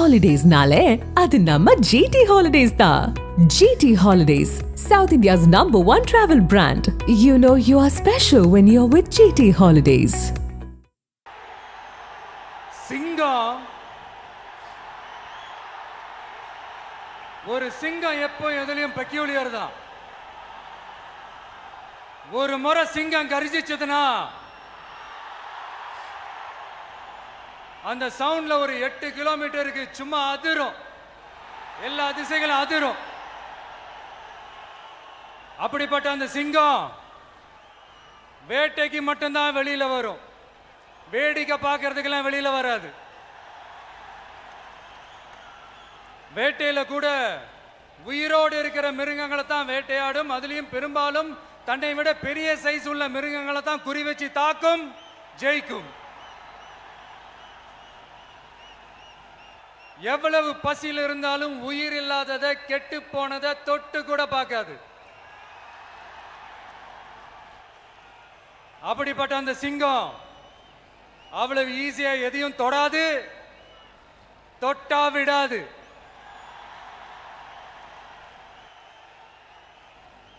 Holidays-nale adu namma GT Holidays da. GT Holidays, South India's #1 travel brand. You know you are special when you're with GT Holidays. சிங்கம் ஒரு சிங்கம் எப்போ எதுலயும் peculiar தான். ஒரு முறை சிங்கம் கர்ஜிச்சதுன்னா அந்த சவுண்ட்ல ஒரு 8 கிலோமீட்டருக்கு சும்மா அதிரும், எல்லா திசைகளும் அதிரும். அப்படிப்பட்ட அந்த சிங்கம் வேட்டைக்கு மட்டும்தான் வெளியில வரும், வேடிக்கை பார்க்கறதுக்கெல்லாம் வெளியில வராது. வேட்டையில கூட உயிரோடு இருக்கிற மிருகங்களை தான் வேட்டையாடும். அதுலயும் பெரும்பாலும் தன்னை விட பெரிய சைஸ் உள்ள மிருகங்களை தான் குறி வச்சு தாக்கும், ஜெயிக்கும். எவ்வளவு பசியில் இருந்தாலும் உயிர் இல்லாததை, கெட்டு போனதை தொட்டு கூட பார்க்காது. அப்படிப்பட்ட அந்த சிங்கம் அவ்வளவு ஈஸியா எதையும் தொடாது, தொட்டா விடாது.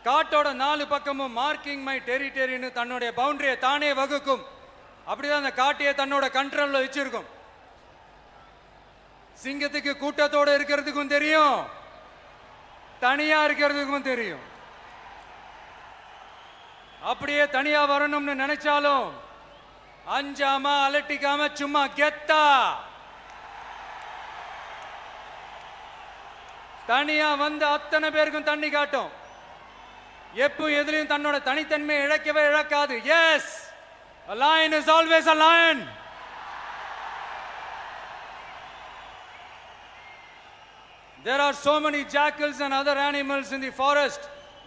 காட்டோட 4 பக்கமும் மார்க்கிங் மை டெரிட்டரின்னு தன்னுடைய பவுண்டரியை தானே வகுக்கும். அப்படிதான் அந்த காட்டையை தன்னோட கண்ட்ரோல்ல வச்சிருக்கும். சிங்கத்துக்கு கூட்டத்தோட இருக்கிறதுக்கும் தெரியும், தனியா இருக்கிறதுக்கும் தெரியும். அப்படியே தனியா வரணும்னு நினைச்சாலும் அஞ்சாம அலட்டிக்காம சும்மா கெத்தா தனியா வந்து அத்தனை பேருக்கும் தண்ணி காட்டும். எப்போ எதிலையும் தன்னோட தனித்தன்மையை இழக்கவே இழக்காது. Yes, a lion is always a lion. There are so many jackals and other animals in the forest,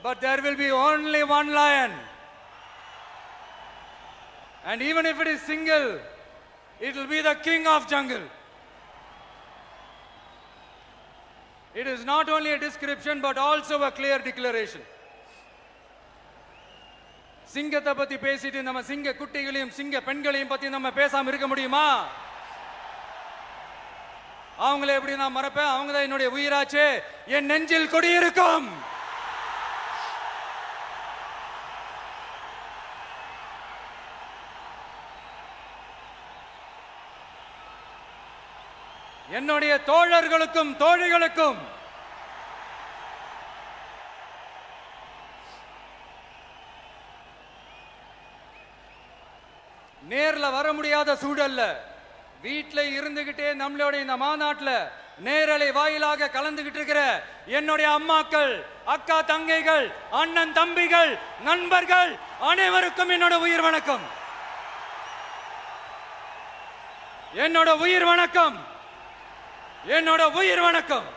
but there will be only one lion. And even if it is single, it will be the king of jungle. It is not only a description but also a clear declaration. சிங்கத்தை பத்தி பேசிட்டு நம்ம சிங்க குட்டிகளையும் சிங்க பெண்களையும் பத்தி நம்ம பேசாம இருக்க முடியுமா? அவங்கள எப்படி நான் மறப்பேன்? அவங்க தான் என்னுடைய உயிராச்சே, என் நெஞ்சில் குடியிருக்கும். என்னுடைய தோழர்களுக்கும் தோழிகளுக்கும் நேர்ல வர முடியாத சூழல்ல வீட்டில் இருந்துகிட்டே நம்மளோட இந்த மாநாட்டில் நேரலை வாயிலாக கலந்துகிட்டு இருக்கிற என்னுடைய அம்மாக்கள், அக்கா தங்கைகள், அண்ணன் தம்பிகள், நண்பர்கள் அனைவருக்கும் என்னோட உயிர் வணக்கம். என்னோட உயிர் வணக்கம், என்னோட உயிர் வணக்கம்.